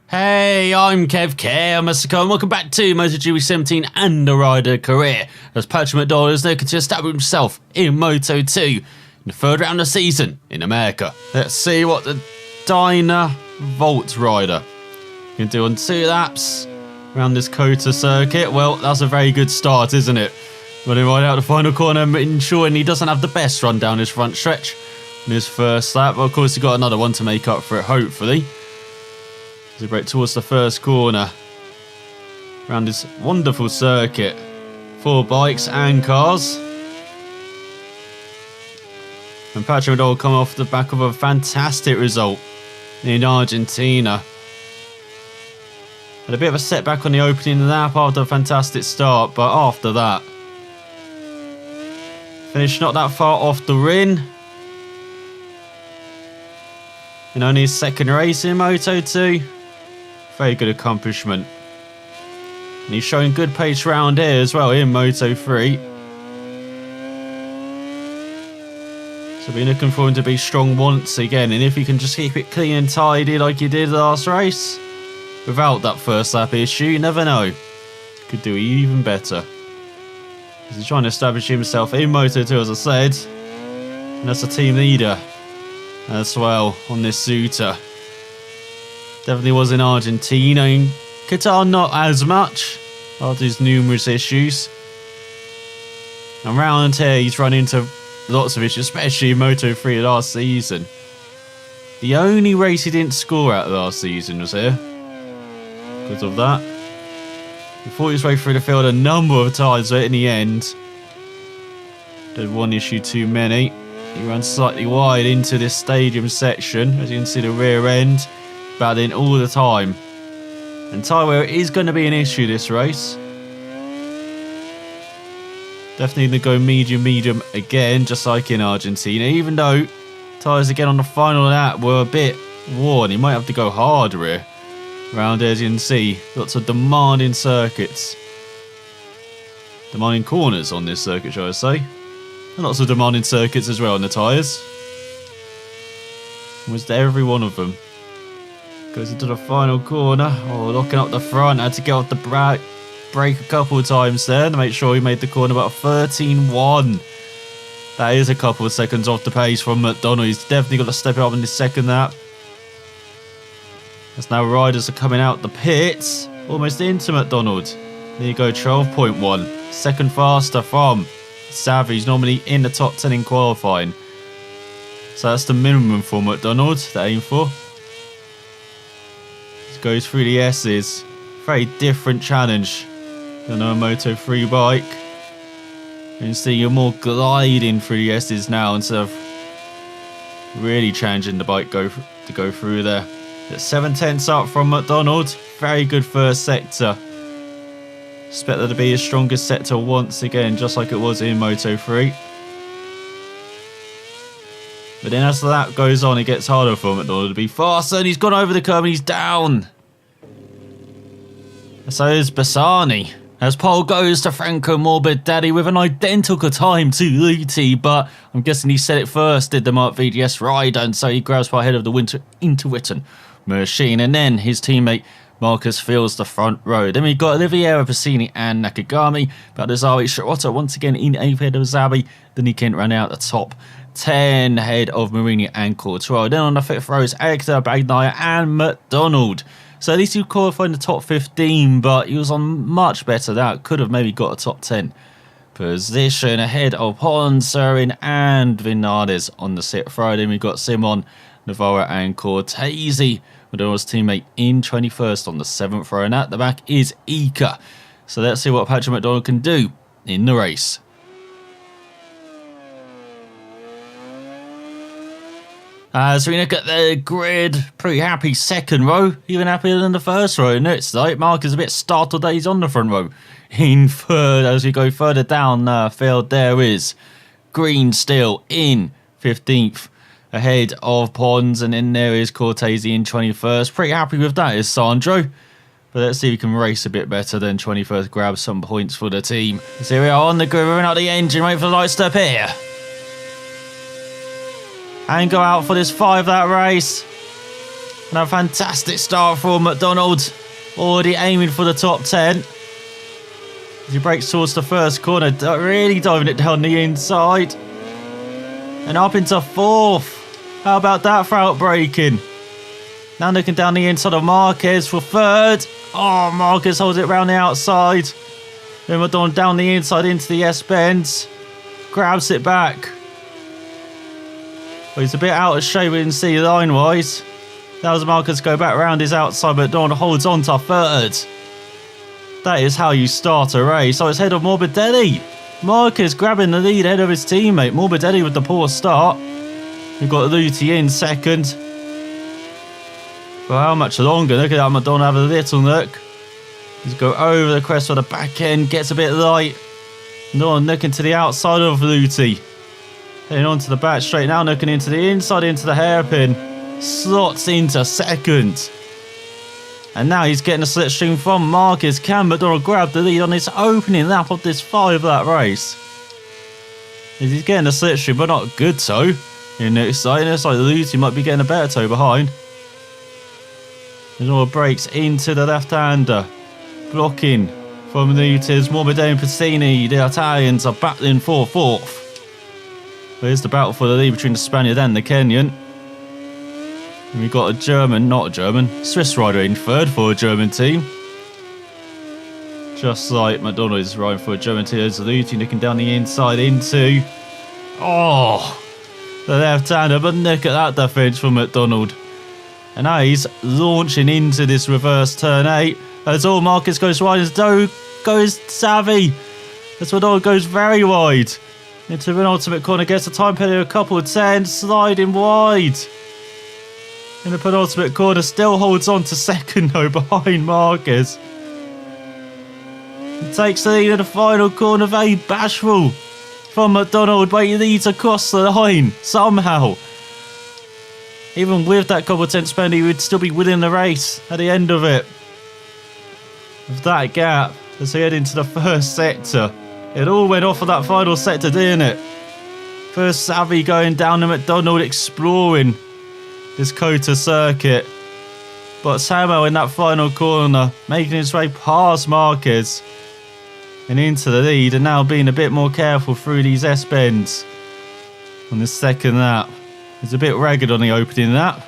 Hey, I'm ElusiveKev, and welcome back to MotoGP 17 and the rider career, as Patrick McDonald is looking to establish himself in Moto2 in the third round of the season in America. Let's see what the Dyna Volt rider can do on 2 laps around this COTA circuit. Well, that's a very good start, isn't it? Running right out the final corner, ensuring he doesn't have the best run down his front stretch in his first lap. But of course, he got another one to make up for it, hopefully. As he brake towards the first corner around this wonderful circuit for bikes and cars. And Patrick McDonald come off the back of a fantastic result in Argentina. Had a bit of a setback on the opening lap after a fantastic start, but after that, finished not that far off the rim. In only his second race in Moto2. Very good accomplishment. And he's showing good pace round here as well in Moto3. So we're looking for him to be strong once again. And if he can just keep it clean and tidy like he did last race, without that first lap issue, you never know. Could do even better. He's trying to establish himself in Moto2, as I said. And as a team leader as well on this Zuta. Definitely was in Argentina. In Qatar, not as much after his numerous issues. And round here, he's run into lots of issues, especially in Moto3 last season. The only race he didn't score at last season was here. Because of that. He fought his way through the field a number of times, but in the end, did one issue too many. He ran slightly wide into this stadium section. As you can see, the rear end battling all the time. And tyre wear is going to be an issue this race. Definitely going to go medium again, just like in Argentina. Even though tyres again on the final lap were a bit worn, he might have to go harder here. Around here, as you can see, lots of demanding circuits. Demanding corners on this circuit, shall I say. And lots of demanding circuits as well on the tyres. Almost every one of them. Goes into the final corner. Oh, locking up the front. Had to get off the brake a couple of times there to make sure he made the corner about 13.1. That is a couple of seconds off the pace from McDonald. He's definitely got to step it up in the second lap. As now riders are coming out the pits. Almost into McDonald. There you go, 12.1. Second faster from Savvy. He's normally in the top 10 in qualifying. So that's the minimum for McDonald to aim for. Goes through the S's. Very different challenge than a Moto3 bike. You can see you're more gliding through the S's now instead of really challenging the bike to go through there. It's 7/10 up from McDonald. Very good first sector. Expect that to be his strongest sector once again, just like it was in Moto3. But then as the lap goes on, it gets harder for McDonald to be faster, and he's gone over the curb and he's down. So is Bassani. As pole goes to Franco Morbidelli with an identical time to Luti, but I'm guessing he said it first, did the Mark VDS rider, and so he grabs far ahead of the Interwitten machine, and then his teammate Marcus fills the front row. Then we've got Oliveira, Bassini and Nakagami, Baldassare Shirota once again in 8th ahead of Zabi. Then he can run out the top 10 ahead of Marini and Courtois. Then on the 5th row is Hector, Bagnaia and McDonald. So at least he qualified in the top 15, but he was on much better. That could have maybe got a top 10 position ahead of Ponsarin and Vinales on the 6th row. Then we've got Simon, Navarro and Cortese. McDonald's teammate in 21st on the 7th row. And at the back is Ika. So let's see what Patrick McDonald can do in the race. As we look at the grid, pretty happy second row, even happier than the first row. And it's like Mark is a bit startled that he's on the front row. In third, as we go further down the field, there is Green still in 15th ahead of Pons, and in there is Cortese in 21st. Pretty happy with that is Sandro. But let's see if we can race a bit better than 21st, grab some points for the team. So here we are on the grid, we're out the engine, wait for the lights to appear. And go out for this 5-lap race. And a fantastic start for McDonald. Already aiming for the top 10. As he breaks towards the first corner, really diving it down the inside. And up into fourth. How about that for outbraking? Now looking down the inside of Marquez for third. Oh, Marquez holds it round the outside. Then McDonald down the inside into the S-bends. Grabs it back. Well, he's a bit out of shape, we can see line-wise. Now as Marquez go back round his outside, McDonald holds on to third. That is how you start a race. So it's ahead of Morbidelli. Marquez grabbing the lead ahead of his teammate. Morbidelli with the poor start. We've got Luti in second. For how much longer? Look at that, McDonald have a little look. He's go over the crest for the back end. Gets a bit light. McDonald looking to the outside of Luti. Heading on to the back straight now, looking into the inside, into the hairpin. Slots into second. And now he's getting a slipstream from Marquez. Can McDonald grab the lead on his opening lap of this 5-lap race? He's getting a slipstream, but not good toe. In the side, it looks like Luti might be getting a better toe behind. McDonald breaks into the left-hander. Blocking from Luti's Morbidelli and Pacini. The Italians are battling for fourth. Here's the battle for the lead between the Spaniard and the Kenyan. And we've got a Swiss rider in third for a German team. Just like McDonald is riding for a German team. There's Luti looking down the inside into... Oh! The left-hander, but look at that defence from McDonald. And now he's launching into this reverse turn 8. As all Marquez goes wide, as Doe goes savvy. As McDonald goes very wide. Into an ultimate corner, gets a time penalty, a couple of 10, sliding wide. In the penultimate corner, still holds on to second though, behind Marquez. He takes the lead in the final corner, very bashful from McDonald, but he leads across the line somehow. Even with that couple of 10 spend, he would still be winning the race at the end of it. With that gap, as he head into the first sector. It all went off of that final sector, didn't it? First Savvy going down to McDonald, exploring this Kota circuit. But Samuel in that final corner, making his way past Marquez and into the lead, and now being a bit more careful through these S-bends on the second lap. He's a bit ragged on the opening lap.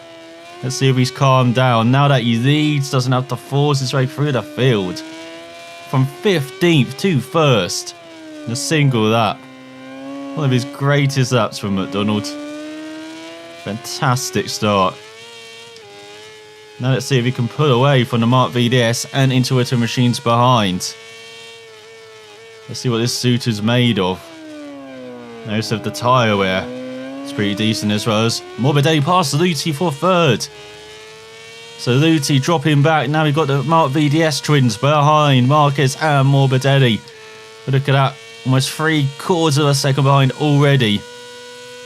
Let's see if he's calmed down. Now that he leads, doesn't have to force his way through the field. From 15th to 1st in a single lap. One of his greatest laps from McDonald. Fantastic start. Now let's see if he can pull away from the Mark VDS and Intuitive machines behind. Let's see what this suit is made of. Notice of the tyre wear. It's pretty decent as well. As Morbidelli past Luti for third. So Luti dropping back. Now we've got the Mark VDS twins behind Marquez and Morbidelli. But look at that. Almost 3/4 of a second behind already.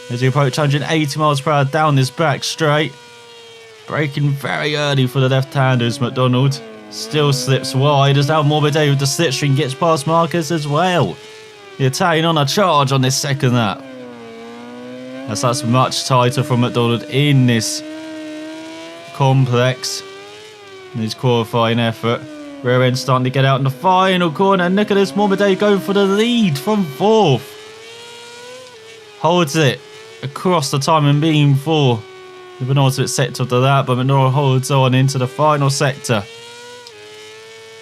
As he approach 180 miles per hour down this back straight. Braking very early for the left-handers, McDonald. Still slips wide as now Morbidelli with the slipstream gets past Marquez as well. The Italian on a charge on this second lap. As that's much tighter from McDonald in this complex. In his qualifying effort. Rear end starting to get out in the final corner. And look at this, Morbidelli going for the lead from fourth. Holds it across the timing beam for the penultimate sector of the lap, but McDonald holds on into the final sector.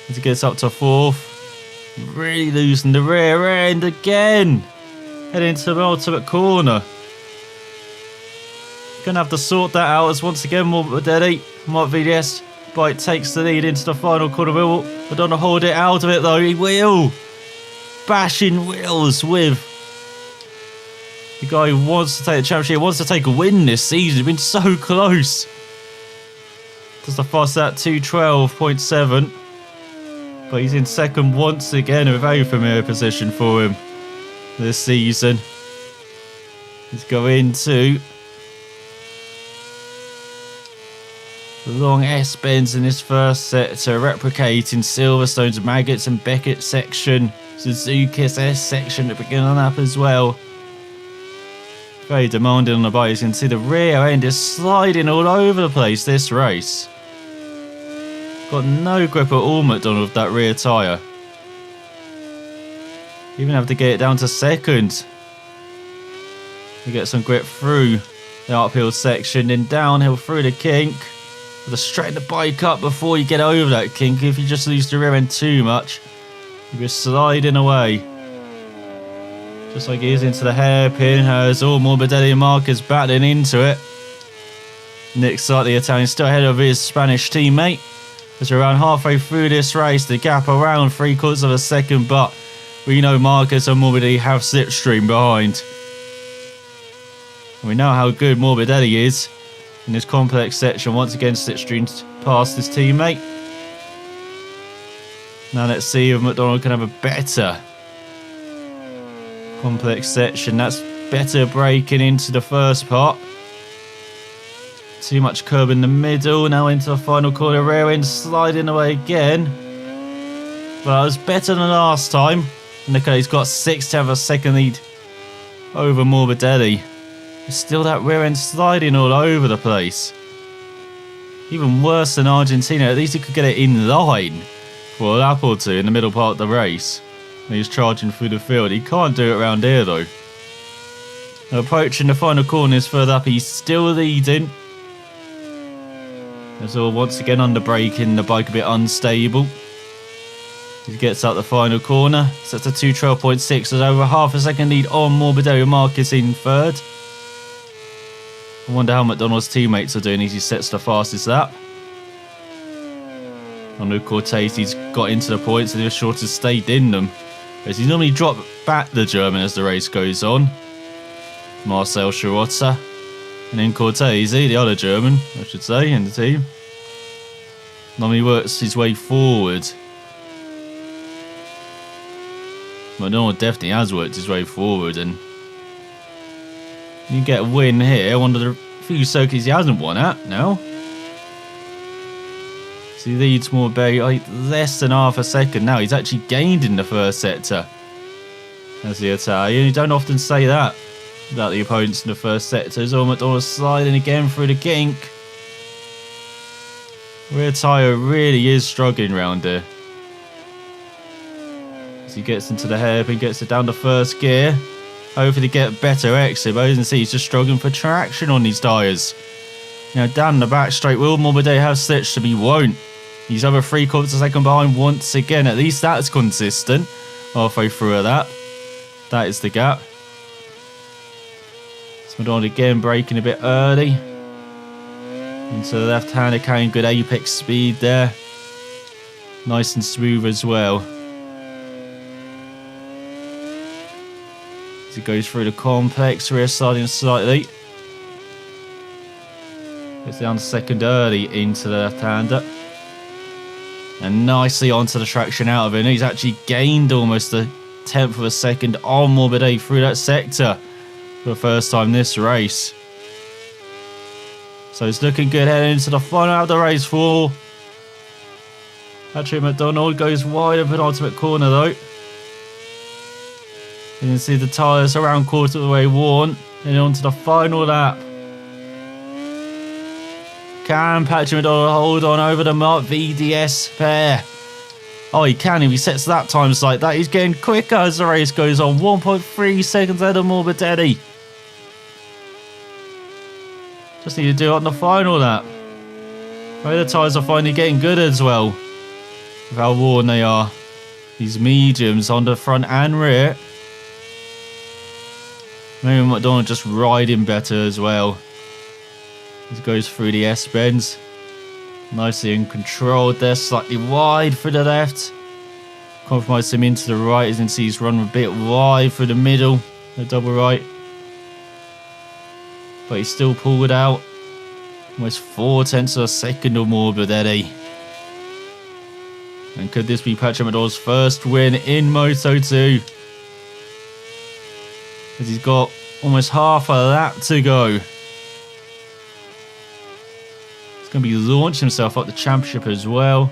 As he gets up to fourth. Really losing the rear end again. Heading into the penultimate corner. Gonna have to sort that out as once again Morbidelli, Mark VDS, bike takes the lead into the final corner. Will McDonald hold it out of it though? He will. Bashing wheels with the guy who wants to take the championship, wants to take a win this season. He's been so close. Does the fast at 2:12.7. But he's in second once again, a very familiar position for him this season. He's going to long S-bends in this first sector, replicating Silverstone's Maggots and Beckett section, Suzuki's S section at the beginning of the lap as well. Very demanding on the bike. You can see the rear end is sliding all over the place this race. Got no grip at all, McDonald, with that rear tyre. Even have to get it down to second. You get some grip through the uphill section, then downhill through the kink. To straighten the bike up before you get over that kink. If you just lose the rear end too much, you'll be sliding away. Just like he is into the hairpin, as all Morbidelli and Marquez battling into it. Next up, the Italian still ahead of his Spanish teammate. As we're around halfway through this race, the gap around 3/4 of a second, but we know Marquez and Morbidelli have slipstream behind. And we know how good Morbidelli is in this complex section. Once again, slipstreamed past his teammate. Now let's see if McDonald can have a better complex section. That's better braking into the first part. Too much curb in the middle. Now into the final corner. Rear end sliding away again. But it was better than last time. And look, he's got 6/10 of a second lead over Morbidelli. It's still that rear end sliding all over the place. Even worse than Argentina. At least he could get it in line for a lap or two in the middle part of the race. And he's charging through the field. He can't do it around here though. Approaching the final corners further up, he's still leading. As all once again under braking, the bike a bit unstable. He gets out the final corner. Sets a 2:12.6. There's over half a second lead on Morbidelli. Marquez in third. I wonder how McDonald's teammates are doing as he sets the fastest lap. On Luke Cortez, he's got into the points and he was sure to stay in them. As he normally dropped back the German as the race goes on. Marcel Schrotter. And then Cortez, the other German, I should say, in the team. Normally works his way forward. McDonald definitely has worked his way forward, and you get a win here. One of the few circuits he hasn't won at now. So he leads Morbidelli less than half a second now. He's actually gained in the first sector as the Italian. You don't often say that about the opponents in the first sector. As McDonald sliding again through the kink. Rear tyre really is struggling around here. As he gets into the hairpin, gets it down to first gear. Hopefully get better exit, but as you can see, he's just struggling for traction on these tyres. Now down the back straight, will Morbidelli have slipstream? He won't. He's over 3/4 of a second behind once again. At least that's consistent. Halfway through a lap. That is the gap. McDonald again braking a bit early. Into the left-hander, carrying good apex speed there. Nice and smooth as well. As he goes through the complex, rear sliding slightly. Gets down to second early into the left-hander. And nicely onto the traction out of it. He's actually gained almost a 1/10 of a second on Morbidelli through that sector for the first time this race. So it's looking good heading into the final of the race for Patrick McDonald. Goes wide of penultimate corner though. You can see the tyres around quarter of the way worn. And on to the final lap. Can Patrick McDonald hold on over the Mark VDS pair? Oh, he can if he sets lap times like that. He's getting quicker as the race goes on. 1.3 seconds ahead of Morbidelli. Just need to do it on the final lap. Maybe the tyres are finally getting good as well. With how worn they are. These mediums on the front and rear. Maybe McDonald just riding better as well. He goes through the S-bends. Nicely and controlled there. Slightly wide for the left. Compromise him into the right. As you can see, he's run a bit wide through the middle. The double right. But he's still pulled out. Almost 4/10 of a second or more, Morbidelli. And could this be Patrick McDonald's first win in Moto2? As he's got almost half a lap to go. Going to be launching himself up the championship as well.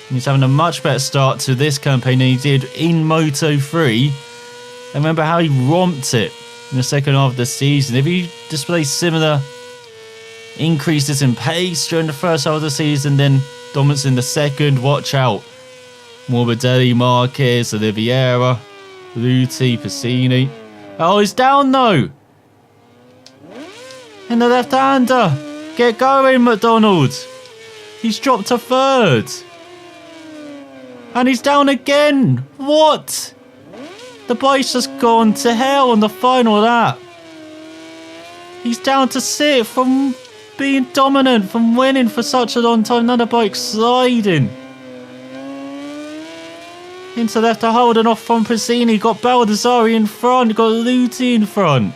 And he's having a much better start to this campaign than he did in Moto3. And remember how he romped it in the second half of the season. If he displays similar increases in pace during the first half of the season, then dominance in the second, watch out. Morbidelli, Marquez, Oliveira, Luti, Piscini. Oh, he's down though. And the left-hander. Get going, McDonald. He's dropped to third. And he's down again. What? The bike's just gone to hell on the final lap. He's down to sixth from being dominant, from winning for such a long time. Now the bike's sliding. Into left to holding off from Piscini. Got Baldassari in front. Got Luti in front.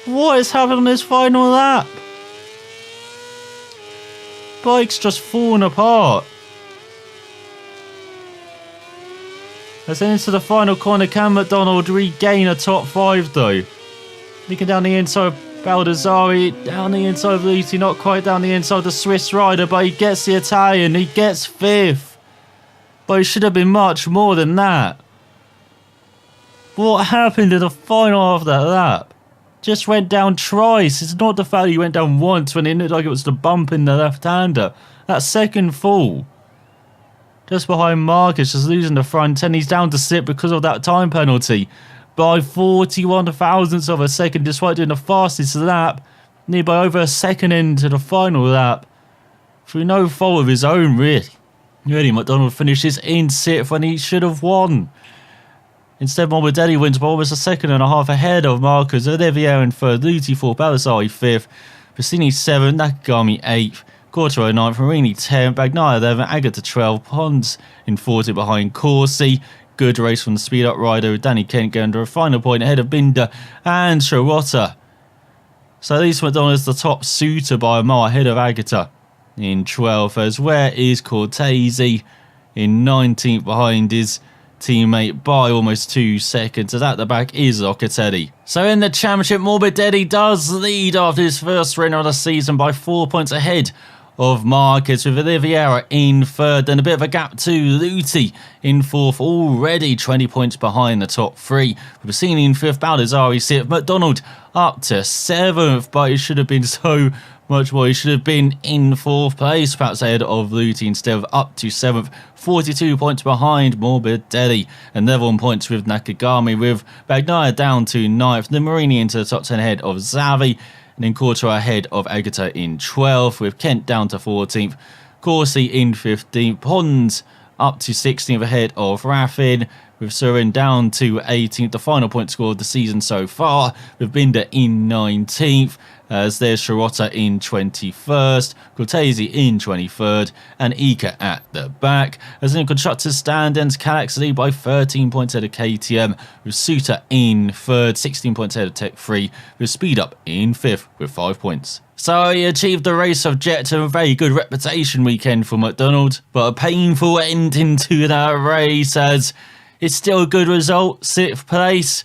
What is happening on this final lap? Bike's just falling apart. As then into the final corner, can McDonald regain a top 5 though? Leaking down the inside of Baldassari, down the inside of Luti, not quite down the inside of the Swiss rider, but he gets the Italian, he gets 5th. But it should have been much more than that. What happened in the final half of that lap? Just went down twice. It's not the fact he went down once when it looked like it was the bump in the left-hander. That second fall. Just behind Marcus, just losing the front end. He's down to sit because of that time penalty by 41 thousandths of a second, despite doing the fastest lap, nearby over a second into the final lap, through no fault of his own, really. Really, McDonald finishes in 6th when he should have won. Instead, Morbidelli wins by almost a second and a half ahead of Marcus. Oliveira in 3rd, Luti 4th, Baldassari 5th, Piscini 7th, Nakagami 8th, Quartaro 9th, Marini 10th, Bagnaia 11th, Agata 12th, Pons in 40 behind Corsi. Good race from the speed-up rider with Danny Kent going to a final point ahead of Binder and Shirota. So at least McDonald is the top suitor by a mile ahead of Agata in 12th, as where is Cortese in 19th behind his teammate by almost 2 seconds, as at the back is Locatelli. So in the championship, Morbidelli does lead after his first win of the season by 4 points ahead of Marquez, with Oliveira in 3rd and a bit of a gap to Luti in 4th, already 20 points behind the top 3. Bassini in 5th, Baldassari 6th, McDonald up to 7th, but it should have been so much more. He should have been in 4th place, perhaps ahead of Luti instead of up to 7th. 42 points behind Morbidelli, and level on points with Nakagami, with Bagnaia down to 9th, then Marini into the top 10 ahead of Xavi, and then Quartaro ahead of Agata in 12th, with Kent down to 14th, Corsi in 15th, Pons up to 16th ahead of Raffin, with Surin down to 18th, the final point score of the season so far, with Binder in 19th, as there's Shirota in 21st, Cortese in 23rd, and Ika at the back. As in constructors stand, ends Calax lead by 13 points ahead of KTM, with Suter in 3rd, 16 points ahead of Tech 3, with Speed Up in 5th with 5 points. So he achieved the race objective, a very good reputation weekend for McDonald, but a painful ending to that race, as it's still a good result, 6th place,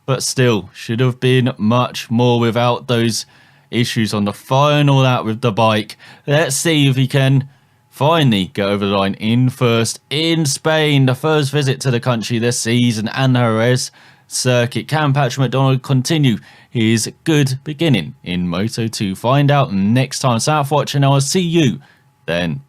but still should have been much more without those issues on the final lap with the bike. Let's see if he can finally get over the line in 1st in Spain, the first visit to the country this season, and the Jerez circuit. Can Patrick McDonald continue his good beginning in Moto2? Find out next time. South watching, I'll see you then.